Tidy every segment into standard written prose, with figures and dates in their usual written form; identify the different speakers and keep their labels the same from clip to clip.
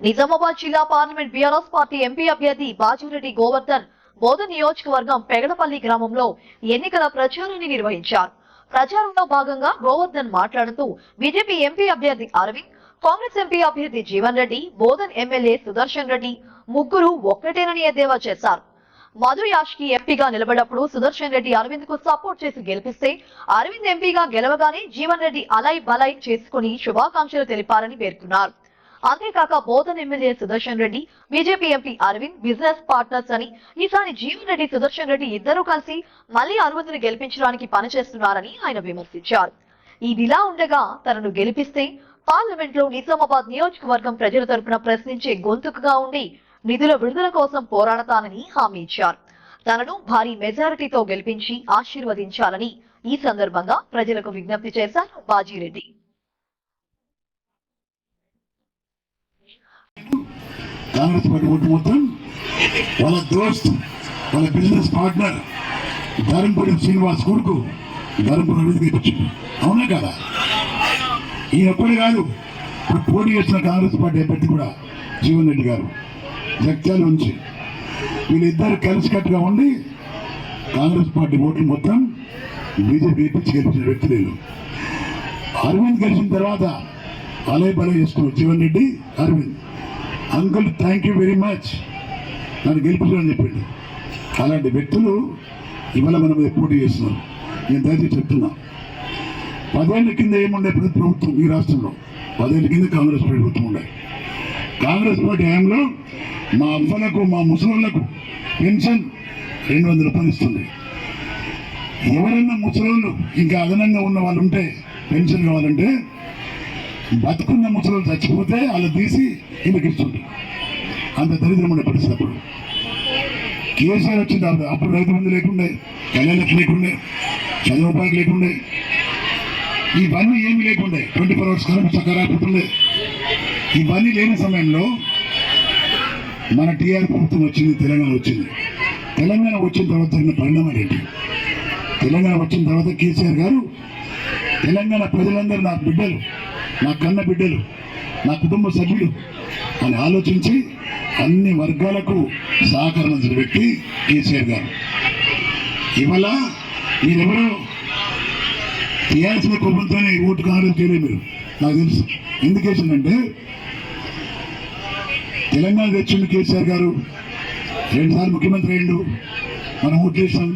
Speaker 1: నిజామాబాద్ జిల్లా parliament BRS party MP అభ్యర్థి బాజిరెడ్డి గోవర్ధన్ బోధన్ నియోజకవర్గం పెగడపల్లి గ్రామంలో ఎన్నికల ప్రచారాన్ని నిర్వహించారు. ప్రచారంలో భాగంగా గోవర్ధన్ మాట్లాడుతూ బీజేపీ ఎంపీ అభ్యర్థి అరవింద్, కాంగ్రెస్ ఎంపీ అభ్యర్థి జీవన్ రెడ్డి, బోధన్ ఎమ్మెల్యే సుదర్శన్ రెడ్డి ముగ్గురు ఒక్కటేనని ఎద్దేవా చేశారు. మధు యాష్కి ఎంపీగా నిలబడినప్పుడు సుదర్శన్ రెడ్డి అరవింద్ కు సపోర్ట్ చేసి గెలిపిస్తే అరవింద్ ఎంపీగా గెలవగానే జీవన్ రెడ్డి అలై బలై చేసుకుని శుభాకాంక్షలు తెలిపారని పేర్కొన్నారు. అంతేకాక Bodhan MLA Sudarshan Reddy, BJP MP Arvind business partners అని, ఈసారి జీవన్ రెడ్డి సుదర్శన్ రెడ్డి ఇద్దరూ కలిసి మళ్లీ అరవింద్ను గెలిపించడానికి పనిచేస్తున్నారని ఆయన విమర్శించారు. ఇదిలా ఉండగా తనను గెలిపిస్తే పార్లమెంట్ లో నిజామాబాద్ నియోజకవర్గం ప్రజల తరపున ప్రశ్నించే గొంతుకుగా ఉండి నిధుల విడుదల కోసం పోరాడతానని హామీ ఇచ్చారు. తనను భారీ మెజారిటీతో గెలిపించి ఆశీర్వదించాలని ఈ సందర్భంగా ప్రజలకు విజ్ఞప్తి చేశారు బాజిరెడ్డి.
Speaker 2: కాంగ్రెస్ పార్టీ ఓటు మొత్తం వాళ్ళ దోస్త్, వాళ్ళ బిజినెస్ పార్ట్నర్ ధర్మపురి శ్రీనివాస్ కొడుకు ధర్మపురి అభివృద్ధి తెప్పించింది. అవునా కదా? ఈయన ఒక్కడే కాదు, ఇప్పుడు పోటీ చేసిన కాంగ్రెస్ పార్టీ అభ్యర్థి కూడా జీవన్ రెడ్డి గారు జగ్త్యాల నుంచి వీళ్ళిద్దరు కలిసికట్టుగా ఉండి కాంగ్రెస్ పార్టీ ఓట్లు మొత్తం బీజేపీ ఇప్పించి గెలిపించిన వ్యక్తి లేదు. అరవింద్ గెలిచిన తర్వాత అలై బలై చేసుకున్నారు Jeevan Reddy, Arvind. Uncle thank you very much, నన్ను గెలిపించాలని చెప్పిండు. అలాంటి వ్యక్తులు ఇవాళ మనం పోటీ చేస్తున్నాం. నేను దయచేసి చెప్తున్నా, 10 ఏళ్ల కింద ఏముండే ప్రభుత్వం ఈ రాష్ట్రంలో? 10 ఏళ్ల కింద కాంగ్రెస్ ప్రభుత్వం ఉండే. కాంగ్రెస్ పార్టీ హయాంలో మా అవ్వలకు, మా ముసలోళ్లకు పెన్షన్ 200 రూపాయలు ఇస్తుంది. ఎవరైనా ముసలోళ్ళు ఇంకా అదనంగా ఉన్న వాళ్ళు ఉంటే పెన్షన్ కావాలంటే బతుకున్న ముసలోళ్ళు చచ్చిపోతే వాళ్ళు తీసి వీళ్ళకి ఇస్తుంది. అంత దరిద్రం ఉండే పరిస్థితి. అప్పుడు కేసీఆర్ వచ్చిన తర్వాత అప్పుడు రైతు బంధు లేకుండే, కళ్యాణకు లేకుండే, చదువు రూపాయలకు లేకుండే, ఇవన్నీ ఏమీ లేకుండే, 24 hours కరెంట్ చక్కరాకుంటుండే. ఇవన్నీ లేని సమయంలో మన టీఆర్ ప్రభుత్వం వచ్చింది, తెలంగాణ వచ్చింది. తెలంగాణ వచ్చిన తర్వాత జరిగిన పరిణామాలు ఏంటి? తెలంగాణ వచ్చిన తర్వాత కేసీఆర్ గారు తెలంగాణ ప్రజలందరూ నా బిడ్డలు, నా కన్న బిడ్డలు, నా కుటుంబ సభ్యులు అని ఆలోచించి అన్ని వర్గాలకు సహకారం అందించిన వ్యక్తి కేసీఆర్ గారు. ఇవాళ మీరెవరో టీఆర్ఎస్ కోపంతోనే ఓటు కాంగ్రెస్ చేయలేదు. మీరు నాకు తెలుసు ఎందుకేసిందంటే తెలంగాణ తెచ్చిండు కేసీఆర్ గారు, 2 సార్లు ముఖ్యమంత్రి అయ్యిండు, మనం ఓటు చేసాం.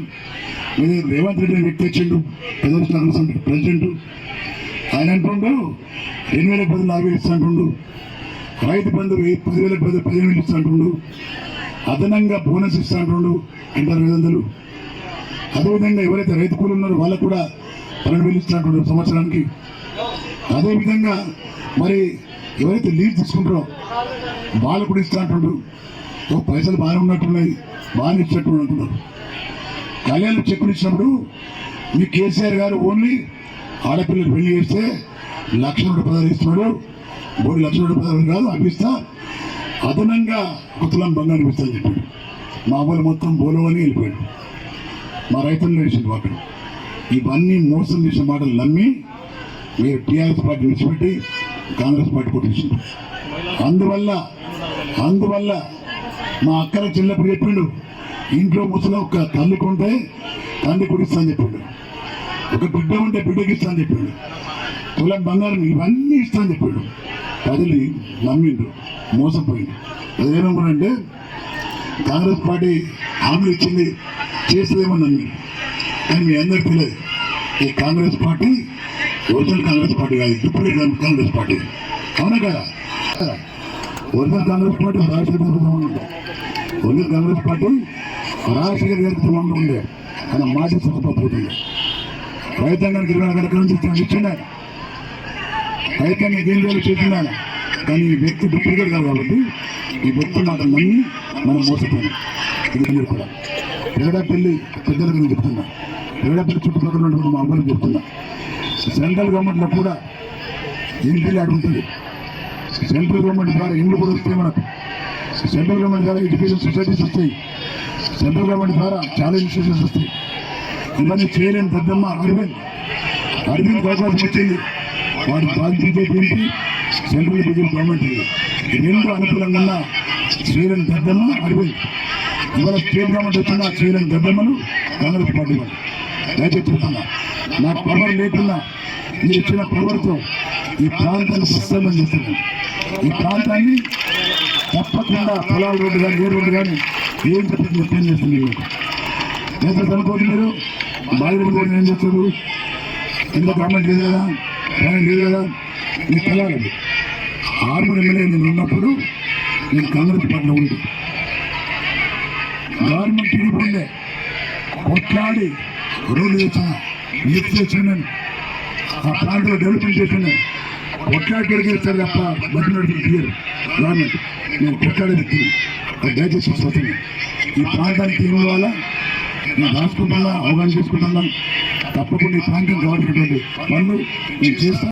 Speaker 2: రేవంత్ రెడ్డి అనే వ్యక్తి తెచ్చిండు, ప్రెసిడెంట్. ఆయన అంటుండు 2010 40 ఇస్తా అంటుండు, రైతు బంధు 10,000 15,000 ఇస్తా అంటుండు, అదనంగా బోనస్ ఇస్తా అంటుండు 500. అదేవిధంగా ఎవరైతే రైతు కూలీలు ఉన్నారో వాళ్ళకు కూడా 12,000 ఇస్తా అంటుండ్రు సంవత్సరానికి. అదేవిధంగా మరి ఎవరైతే లీవ్ తీసుకుంటారో వాళ్ళు కూడా ఇస్తా అంటుండ్రు. పైసలు బాగానే ఉన్నట్టున్నాయి, బాగానే ఇచ్చినట్టు అంటున్నారు. కళ్యాణ చెక్కులు ఇచ్చినప్పుడు మీ కేసీఆర్ గారు ఓన్లీ ఆడపిల్లలు పెళ్లి చేస్తే ₹1,00,000 ఇస్తున్నాడు. 3,00,000 కాదు అవి ఇస్తా, అదనంగా గుత్తలం బంగారం ఇస్తా అని చెప్పాడు. మా ఊళ్ళు మొత్తం బోలో అని వెళ్ళిపోయాడు. మా రైతులు వేసింది అక్కడ. ఇవన్నీ మోసం చేసిన మాటలు నమ్మి మీరు టీఆర్ఎస్ పార్టీ విడిచిపెట్టి కాంగ్రెస్ పార్టీ కొట్టించింది. అందువల్ల మా అక్కల చిన్నప్పుడు చెప్పిండు, ఇంట్లో ముసలి ఒక తల్లి కొంటే తండ్రి కుడిస్తా అని చెప్పిండు, ఒక బిడ్డ ఉంటే బిడ్డకి ఇస్తా అని చెప్పిండు, తులం బంగారం ఇవన్నీ ఇస్తా అని చెప్పాడు. ప్రజలు నమ్మిండు, మోసపోయిండు. అదేమనుకున్నారంటే కాంగ్రెస్ పార్టీ హామీలు ఇచ్చింది చేస్తుందేమో నమ్మిండు. కానీ మీ అందరికీ తెలియదు, ఈ Congress party original Congress party కాదు, డూప్లికేట్ కాంగ్రెస్ పార్టీ. అవునా కదా? Original Congress party Rajasekhar original Congress party Rajasekhar గారికి సంబంధం ఉండే, ఆయన మాట సొంతపోతుంది. రైతాంగానికి 24 గంటల నుంచి ఇచ్చిండు ఆయన, రైతాంగానికి ఏం చేయాలో చేసిండు ఆయన. కానీ ఈ వ్యక్తి డూప్లికేట్ కాదు కాబట్టి ఈ వ్యక్తి మాట నమ్మి మనం మోసపోయినాం. ఇది మీరు కూడా పెరడపల్లి పెద్దలకు నేను చెప్తున్నా, పెరడపల్లి చుట్టుపక్కల ఉన్నటువంటి మా అమ్మలకు చెప్తున్నా, సెంట్రల్ గవర్నమెంట్లో కూడా ఇంటికి అడుగుతుంది. సెంట్రల్ గవర్నమెంట్ ద్వారా ఇండ్లు కూడా వస్తాయి మనకు, సెంట్రల్ గవర్నమెంట్ ద్వారా ఎడ్యుకేషన్ సొసైటీస్ వస్తాయి, సెంట్రల్ గవర్నమెంట్ ద్వారా చాలా ఇన్స్టిట్యూషన్స్ వస్తాయి. ఇవన్నీ చేయలేని పెద్దమ్మ అరవింద్ అవకాశం వచ్చింది. వాడి బాధ్యత ఏంటి? సెంట్రల్ బీజేపీ గవర్నమెంట్ రెండు అనుకూలంగా ఉన్న శ్రీలంక దెబ్బమ్మ అరవింద్ ఇవాళ స్టేట్ గవర్నమెంట్ వచ్చిన శ్రీలంక దెబ్బమ్మను కాంగ్రెస్ పార్టీ వాళ్ళు దయచేసి చెప్తున్నా నాకు పవర్ లేకున్నా మీరు ఇచ్చిన పవర్తో ఈ ప్రాంతాన్ని ప్రస్తావన చేస్తున్నాను. ఈ ప్రాంతాన్ని తప్పకుండా పొలాల రోడ్డు కానీ ఏ రోడ్డు కానీ ఏం చెప్పి నిర్ణయం చేస్తుంది మీకు చేస్తారు అనుకోండి. మీరు బాధ్యత కూడా ఏం చేస్తారు? కింద గవర్నమెంట్ లేదు కదా, ప్లాన్ లేదు కదా, మీకు తెలాలి. ఆర్మూర్ ఎమ్మెల్యే నేను ఉన్నప్పుడు నేను కాంగ్రెస్ పార్టీలో ఉంది. గవర్నమెంట్ తిరిగిపోయిందే కొట్లాడి రోడ్లు చేసిన లిఫ్ట్ చేసిన ఆ ప్రాంతంలో డెవలప్మెంట్ చేసిన కొట్లాడి పెరిగేస్తారు తప్ప బట్టి నడిపి తీయరు గవర్నమెంట్. నేను కొట్లాడే వ్యక్తిని దయచేసి వస్తున్నాను. ఈ ప్రాంతానికి ఏం కావాలా నేను రాసుకుంటున్నా, అవగాహన చేసుకుంటున్నాను. తప్పకుండా ఈ ప్రాంతం కావాల్సినటువంటి పనులు నేను చేస్తాను.